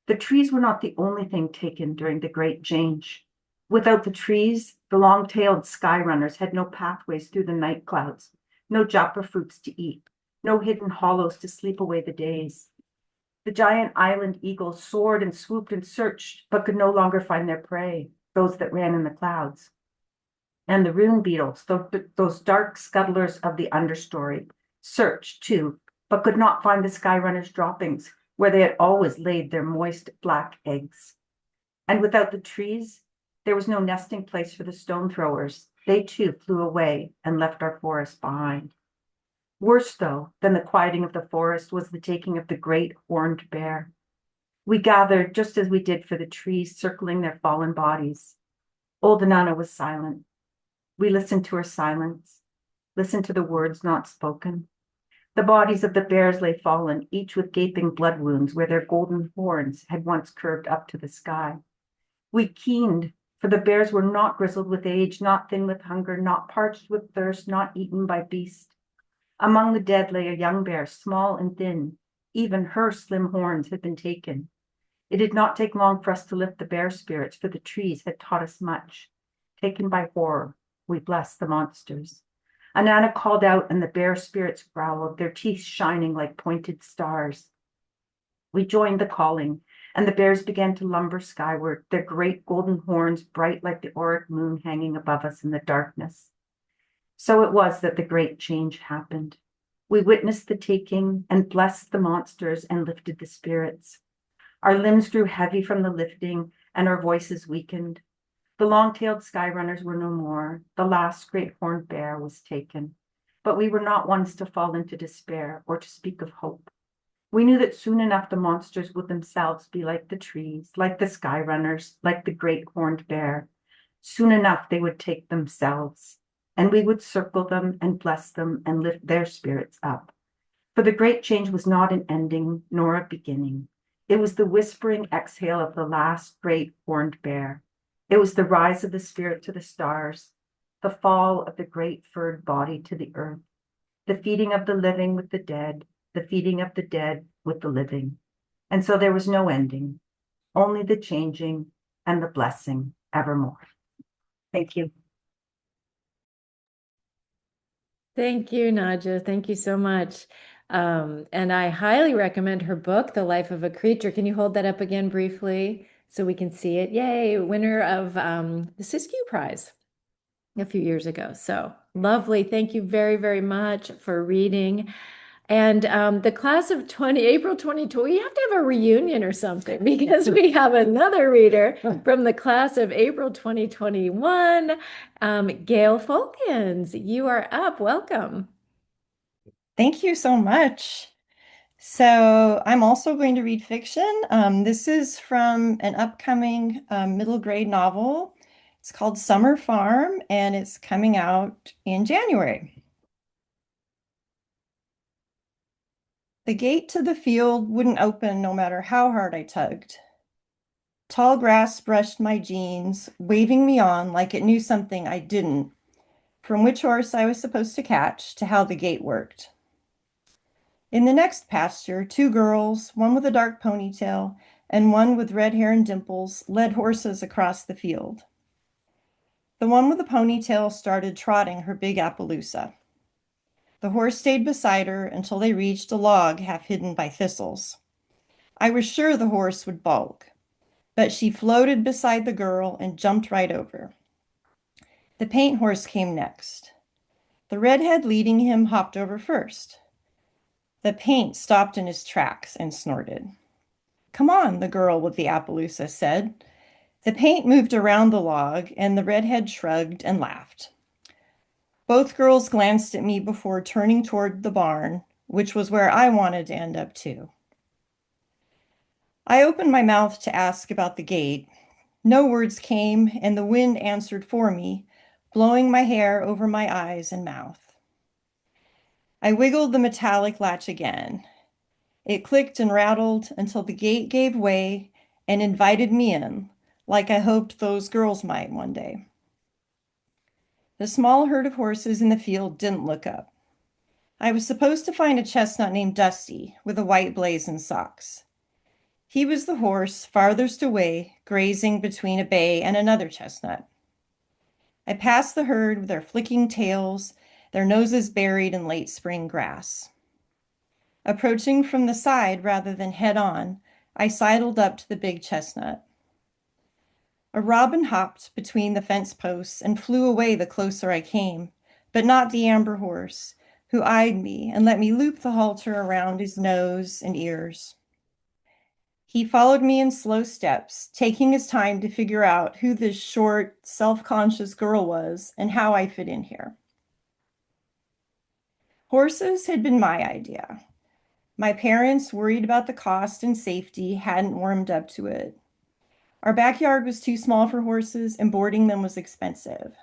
The trees were not the only thing taken during the Great Change. Without the trees, the long-tailed sky runners had no pathways through the night clouds, no japa fruits to eat, no hidden hollows to sleep away the days. The giant island eagles soared and swooped and searched, but could no longer find their prey, those that ran in the clouds. And the rune beetles, those dark scuttlers of the understory, searched too, but could not find the sky runners' droppings, where they had always laid their moist black eggs. And without the trees, there was no nesting place for the stone throwers. They too flew away and left our forest behind. Worse, though, than the quieting of the forest was the taking of the great horned bear. We gathered just as we did for the trees circling their fallen bodies. Old Anana was silent. We listened to her silence, listened to the words not spoken. The bodies of the bears lay fallen, each with gaping blood wounds where their golden horns had once curved up to the sky. We keened, for the bears were not grizzled with age, not thin with hunger, not parched with thirst, not eaten by beast. Among the dead lay a young bear, small and thin. Even her slim horns had been taken. It did not take long for us to lift the bear spirits, for the trees had taught us much. Taken by horror, we blessed the monsters. Anana called out, and the bear spirits growled, their teeth shining like pointed stars. We joined the calling, and the bears began to lumber skyward, their great golden horns bright like the auric moon hanging above us in the darkness. So it was that the great change happened. We witnessed the taking and blessed the monsters and lifted the spirits. Our limbs grew heavy from the lifting, and our voices weakened. The long-tailed sky runners were no more. The last great horned bear was taken. But we were not ones to fall into despair or to speak of hope. We knew that soon enough the monsters would themselves be like the trees, like the sky runners, like the great horned bear. Soon enough they would take themselves, and we would circle them and bless them and lift their spirits up. For the great change was not an ending nor a beginning. It was the whispering exhale of the last great horned bear. It was the rise of the spirit to the stars, the fall of the great furred body to the earth, the feeding of the living with the dead, the feeding of the dead with the living. And so there was no ending, only the changing and the blessing evermore. Thank you. Thank you, Nadja. Thank you so much. And I highly recommend her book, The Life of a Creature. Can you hold that up again briefly so we can see it? Yay, winner of the Siskiyou Prize a few years ago. So lovely. Thank you very, very much for reading. And the class of April 22, we have to have a reunion or something because we have another reader from the class of April 2021, Gail Folkens. You are up. Welcome. Thank you so much. So I'm also going to read fiction. This is from an upcoming middle grade novel. It's called Summer Farm, and it's coming out in January. The gate to the field wouldn't open no matter how hard I tugged. Tall grass brushed my jeans, waving me on like it knew something I didn't, from which horse I was supposed to catch to how the gate worked. In the next pasture, two girls, one with a dark ponytail and one with red hair and dimples, led horses across the field. The one with the ponytail started trotting her big Appaloosa. The horse stayed beside her until they reached a log half hidden by thistles. I was sure the horse would balk, but she floated beside the girl and jumped right over. The paint horse came next. The redhead leading him hopped over first. The paint stopped in his tracks and snorted. "Come on," the girl with the Appaloosa said. The paint moved around the log, and the redhead shrugged and laughed. Both girls glanced at me before turning toward the barn, which was where I wanted to end up too. I opened my mouth to ask about the gate. No words came, and the wind answered for me, blowing my hair over my eyes and mouth. I wiggled the metallic latch again. It clicked and rattled until the gate gave way and invited me in, like I hoped those girls might one day. The small herd of horses in the field didn't look up. I was supposed to find a chestnut named Dusty with a white blaze and socks. He was the horse farthest away, grazing between a bay and another chestnut. I passed the herd with their flicking tails, their noses buried in late spring grass. Approaching from the side rather than head on, I sidled up to the big chestnut. A robin hopped between the fence posts and flew away the closer I came, but not the amber horse, who eyed me and let me loop the halter around his nose and ears. He followed me in slow steps, taking his time to figure out who this short, self-conscious girl was and how I fit in here. Horses had been my idea. My parents, worried about the cost and safety, hadn't warmed up to it. Our backyard was too small for horses, and boarding them was expensive.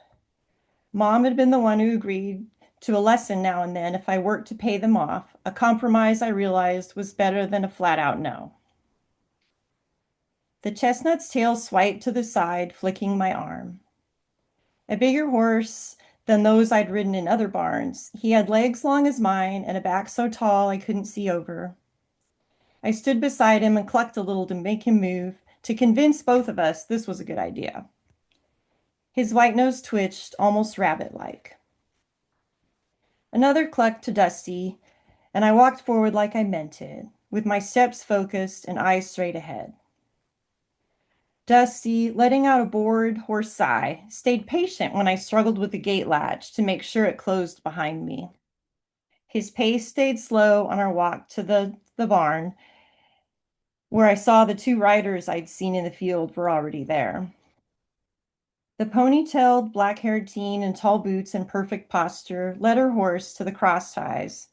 Mom had been the one who agreed to a lesson now and then if I worked to pay them off, a compromise I realized was better than a flat-out no. The chestnut's tail swiped to the side, flicking my arm. A bigger horse than those I'd ridden in other barns, he had legs long as mine and a back so tall I couldn't see over. I stood beside him and clucked a little to make him move, to convince both of us this was a good idea. His white nose twitched, almost rabbit-like. Another cluck to Dusty, and I walked forward like I meant it, with my steps focused and eyes straight ahead. Dusty, letting out a bored, hoarse sigh, stayed patient when I struggled with the gate latch to make sure it closed behind me. His pace stayed slow on our walk to the barn, where I saw the two riders I'd seen in the field were already there. The ponytailed, black-haired teen in tall boots and perfect posture led her horse to the cross ties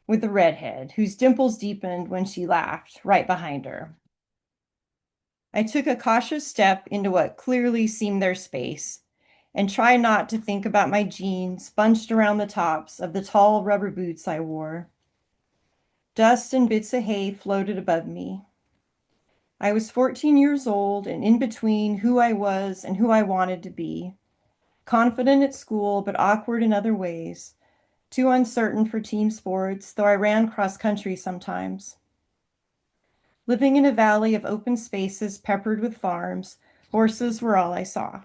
with the redhead, whose dimples deepened when she laughed, right behind her. I took a cautious step into what clearly seemed their space and tried not to think about my jeans bunched around the tops of the tall rubber boots I wore. Dust and bits of hay floated above me. I was 14 years old and in between who I was and who I wanted to be. Confident at school, but awkward in other ways. Too uncertain for team sports, though I ran cross country sometimes. Living in a valley of open spaces peppered with farms, horses were all I saw.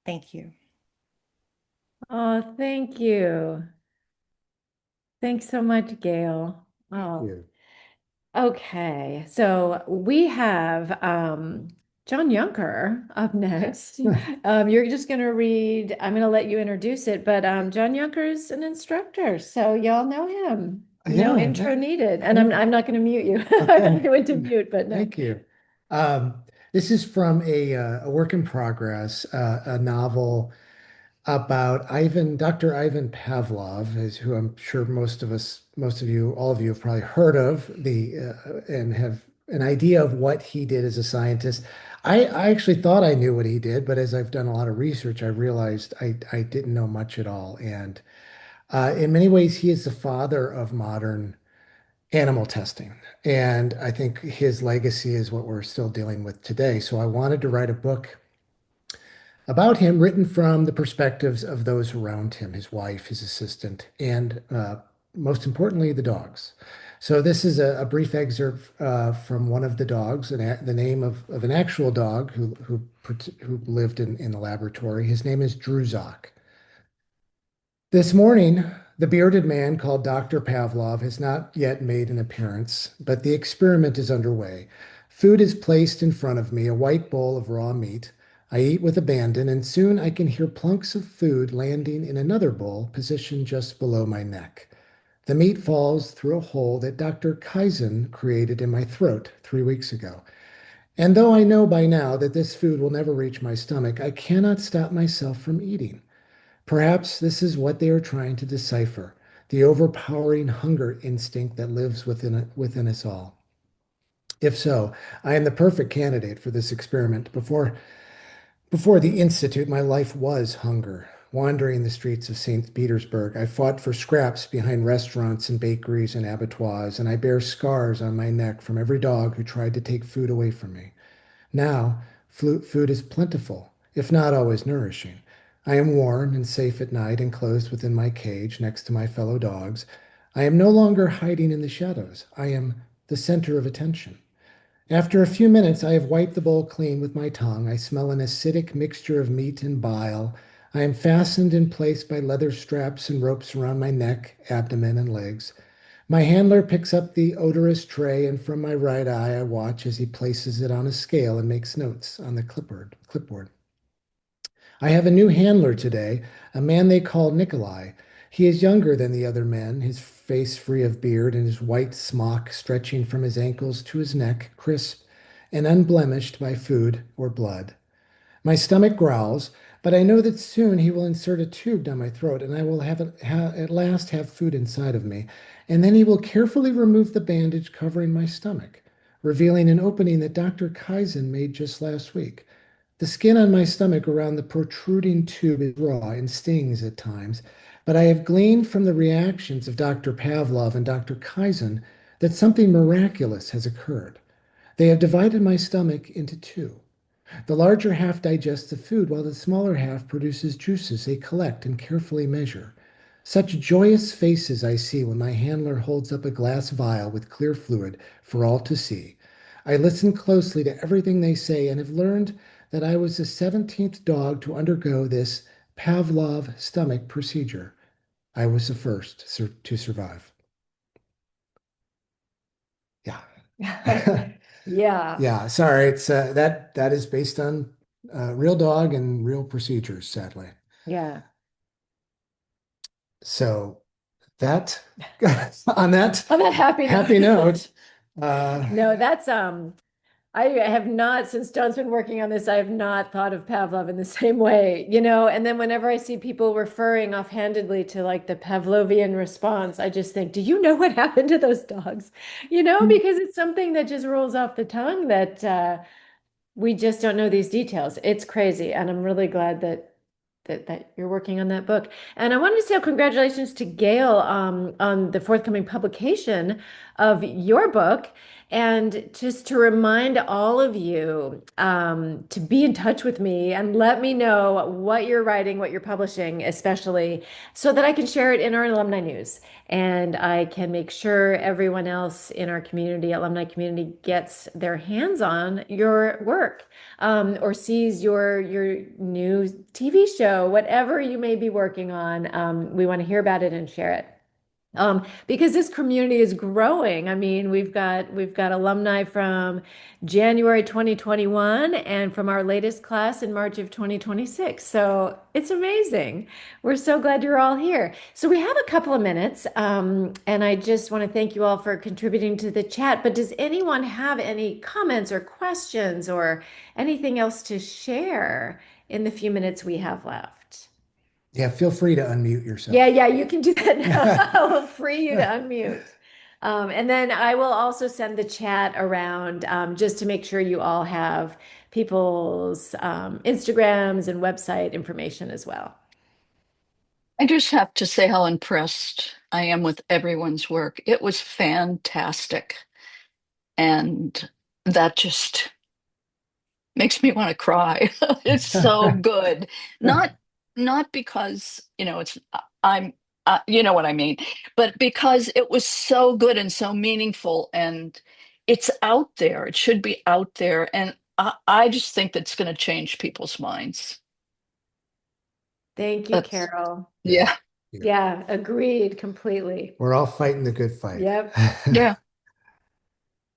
Thank you. Oh, thank you. Thanks so much, Gail. Oh, you. okay. So we have John Yunker up next. You're just going to read, I'm going to let you introduce it, but John Yunker is an instructor, so y'all know him. No Yeah, intro that- needed. And I'm not going to mute you. I went to mute, but no. Thank you. This is from a work in progress, a novel about Dr. Ivan Pavlov, is who I'm sure most of you, all of you have probably heard of and have an idea of what he did as a scientist. I actually thought I knew what he did, but as I've done a lot of research, I realized I didn't know much at all. And in many ways, he is the father of modern animal testing. And I think his legacy is what we're still dealing with today. So I wanted to write a book about him, written from the perspectives of those around him, his wife, his assistant, and most importantly, the dogs. So this is a brief excerpt from one of the dogs, and the name of an actual dog who lived in the laboratory. His name is Druzak. This morning, the bearded man called Dr. Pavlov has not yet made an appearance, but the experiment is underway. Food is placed in front of me, a white bowl of raw meat. I eat with abandon, and soon I can hear plunks of food landing in another bowl positioned just below my neck. The meat falls through a hole that Dr. Kaizen created in my throat 3 weeks ago. And though I know by now that this food will never reach my stomach, I cannot stop myself from eating. Perhaps this is what they are trying to decipher, the overpowering hunger instinct that lives within us all. If so, I am the perfect candidate for this experiment. Before the Institute, my life was hunger. Wandering the streets of St. Petersburg, I fought for scraps behind restaurants and bakeries and abattoirs, and I bear scars on my neck from every dog who tried to take food away from me. Now, food is plentiful, if not always nourishing. I am warm and safe at night, enclosed within my cage next to my fellow dogs. I am no longer hiding in the shadows. I am the center of attention. After a few minutes, I have wiped the bowl clean with my tongue. I smell an acidic mixture of meat and bile. I am fastened in place by leather straps and ropes around my neck, abdomen, and legs. My handler picks up the odorous tray, and from my right eye, I watch as he places it on a scale and makes notes on the clipboard. I have a new handler today, a man they call Nikolai. He is younger than the other men, his face free of beard and his white smock stretching from his ankles to his neck, crisp and unblemished by food or blood. My stomach growls, but I know that soon he will insert a tube down my throat and I will at last have food inside of me. And then he will carefully remove the bandage covering my stomach, revealing an opening that Dr. Kaizen made just last week. The skin on my stomach around the protruding tube is raw and stings at times, but I have gleaned from the reactions of Dr. Pavlov and Dr. Kaizen that something miraculous has occurred. They have divided my stomach into two. The larger half digests the food, while the smaller half produces juices they collect and carefully measure. Such joyous faces I see when my handler holds up a glass vial with clear fluid for all to see. I listen closely to everything they say and have learned that I was the 17th dog to undergo this Pavlov stomach procedure. I was the first to survive. Yeah. Yeah. Yeah, sorry. It's that is based on real dog and real procedures, sadly. Yeah. So that on that On that happy note, No, that's I have not, since John's been working on this, I have not thought of Pavlov in the same way, and then whenever I see people referring offhandedly to like the Pavlovian response, I just think, do you know what happened to those dogs? Because it's something that just rolls off the tongue that we just don't know these details. It's crazy, and I'm really glad that you're working on that book. And I wanted to say congratulations to Gail on the forthcoming publication of your book. And just to remind all of you to be in touch with me and let me know what you're writing, what you're publishing, especially so that I can share it in our alumni news. And I can make sure everyone else in our community, alumni community, gets their hands on your work or sees your new TV show, whatever you may be working on. We want to hear about it and share it. Because this community is growing. I mean, we've got alumni from January 2021 and from our latest class in March of 2026. So it's amazing. We're so glad you're all here. So we have a couple of minutes, and I just want to thank you all for contributing to the chat. But does anyone have any comments or questions or anything else to share in the few minutes we have left? yeah, feel free to unmute yourself. Yeah, you can do that now. I will free you to unmute. And then I will also send the chat around just to make sure you all have people's Instagrams and website information as well. I just have to say how impressed I am with everyone's work. It was fantastic. And that just makes me want to cry. It's so good. Not because, it's I'm you know what I mean, but because it was so good and so meaningful and it's out there. It should be out there. And I just think that's going to change people's minds. Thank you, That's, Carol. yeah. Yeah, agreed completely. We're all fighting the good fight. Yep. Yeah.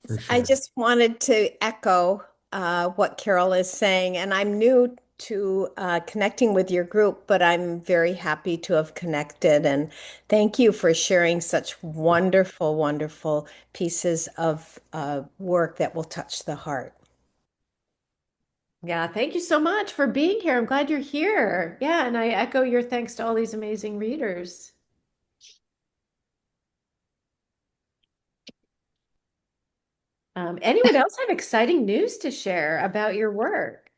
For I sure. just wanted to echo what Carol is saying, and I'm new to connecting with your group, but I'm very happy to have connected. And thank you for sharing such wonderful, wonderful pieces of work that will touch the heart. Yeah, thank you so much for being here. I'm glad you're here. Yeah, and I echo your thanks to all these amazing readers. Anyone else have exciting news to share about your work?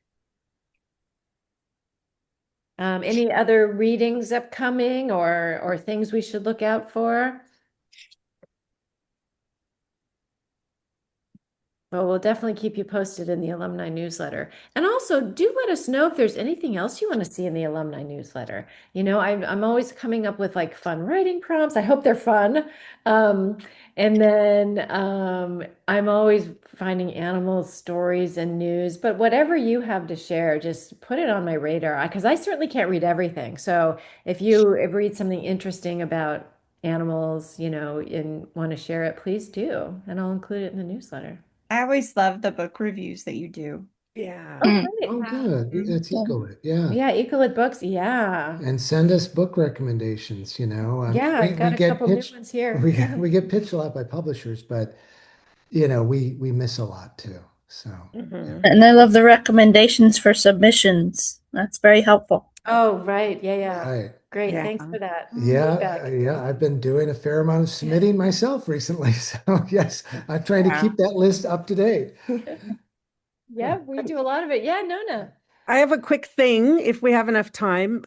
Any other readings upcoming or things we should look out for? Well, we'll definitely keep you posted in the alumni newsletter. And also, do let us know if there's anything else you want to see in the alumni newsletter. I'm always coming up with like fun writing prompts. I hope they're fun. And then I'm always finding animal stories and news. But whatever you have to share, just put it on my radar because I certainly can't read everything. So if you read something interesting about animals, and want to share it, please do. And I'll include it in the newsletter. I always love the book reviews that you do. Yeah. Oh, Mm. great. Oh, good. It's Ecolit. Yeah. Yeah, Ecolit books. Yeah. And send us book recommendations, Yeah, I've got a get couple new pitched, ones here. we get pitched a lot by publishers, but we miss a lot too. So yeah. And I love the recommendations for submissions. That's very helpful. Oh, right. Yeah. Right. Great. Yeah. Thanks for that Yeah, feedback. I've been doing a fair amount of submitting myself recently. So yes, I'm trying to Yeah. keep that list up to date. Yeah, we do a lot of it. Yeah, Nona. I have a quick thing if we have enough time.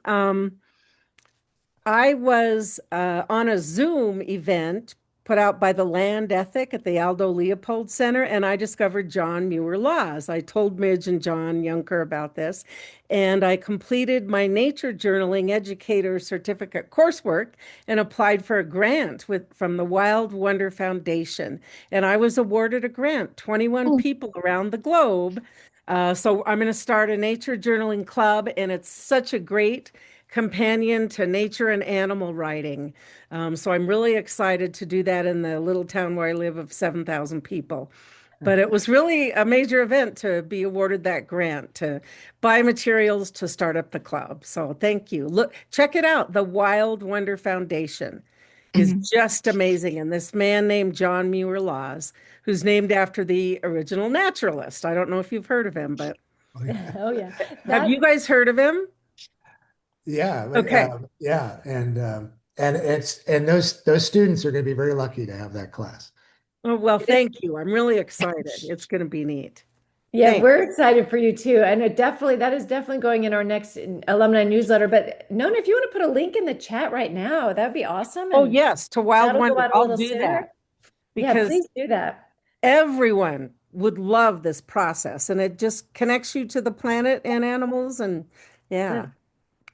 I was on a Zoom event put out by the Land Ethic at the Aldo Leopold Center, and I discovered John Muir Laws. I told Midge and John Yunker about this, and I completed my nature journaling educator certificate coursework and applied for a grant from the Wild Wonder Foundation. And I was awarded a grant, 21 people around the globe. So I'm going to start a nature journaling club, and it's such a great companion to nature and animal writing. So I'm really excited to do that in the little town where I live of 7,000 people. But it was really a major event to be awarded that grant to buy materials to start up the club. So thank you. Look, check it out. The Wild Wonder Foundation is just amazing. And this man named John Muir Laws, who's named after the original naturalist. I don't know if you've heard of him, but Oh, yeah. have you guys heard of him? Yeah. Okay. Yeah. And those students are going to be very lucky to have that class. Oh, well, thank you. I'm really excited. It's going to be neat. Yeah, Thanks. we're excited for you too. And that is definitely going in our next alumni newsletter. But Nona, if you want to put a link in the chat right now, that'd be awesome. Oh, And yes, to Wild that'll go Wonder. out a I'll little do sooner. that Yeah, because please do that. everyone would love this process, and it just connects you to the planet and animals. And yeah,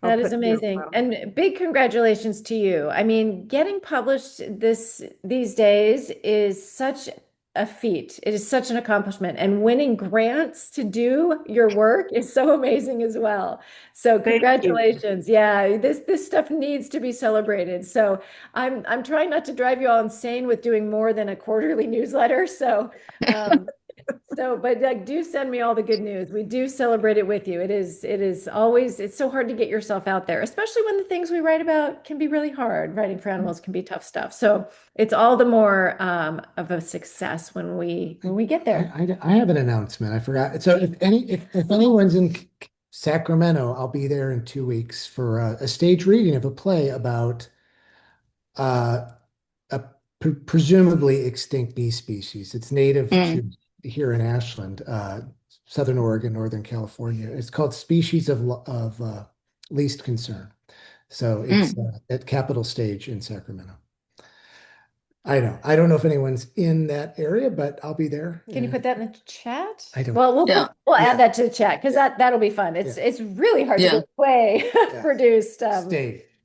That is amazing. And big congratulations to you. I mean, getting published these days is such a feat. It is such an accomplishment. And winning grants to do your work is so amazing as well. So Thank you. congratulations. Yeah, this stuff needs to be celebrated. So I'm trying not to drive you all insane with doing more than a quarterly newsletter. So but like, do send me all the good news. We do celebrate it with you. It is always, it's so hard to get yourself out there, especially when the things we write about can be really hard. Writing for animals can be tough stuff. So it's all the more of a success when we get there. I have an announcement. I forgot. So if anyone's in Sacramento, I'll be there in 2 weeks for a stage reading of a play about a presumably extinct bee species. It's native to here in Ashland, Southern Oregon, Northern California. It's called Species of Least Concern. So it's at Capitol Stage in Sacramento. I don't know if anyone's in that area, but I'll be there. Can you put that in the chat? I don't. Well, we'll add that to the chat because that'll be fun. It's really hard to get a play produced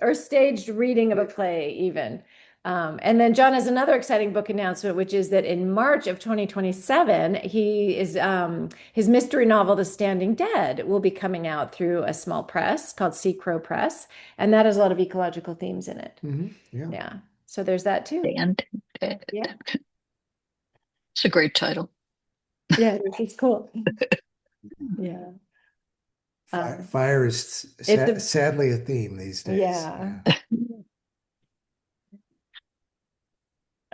or staged reading of a play even. And then John has another exciting book announcement, which is that in March of 2027, his mystery novel, The Standing Dead, will be coming out through a small press called Sea Crow Press. And that has a lot of ecological themes in it. Yeah. So there's that too. Standing Dead. Yeah. It's a great title. Yeah, it's cool. Yeah. Fire is sadly a theme these days. Yeah.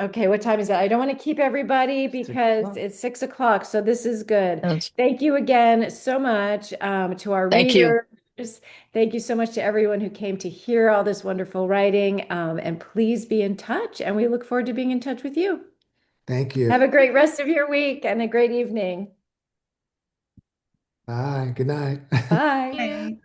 Okay, what time is that? I don't want to keep everybody because it's 6 o'clock, so this is good. Yes. Thank you again so much to our Thank you. readers. Thank you so much to everyone who came to hear all this wonderful writing. And please be in touch, and we look forward to being in touch with you. Thank you. Have a great rest of your week and a great evening. Bye. Good night. Bye. Thank you.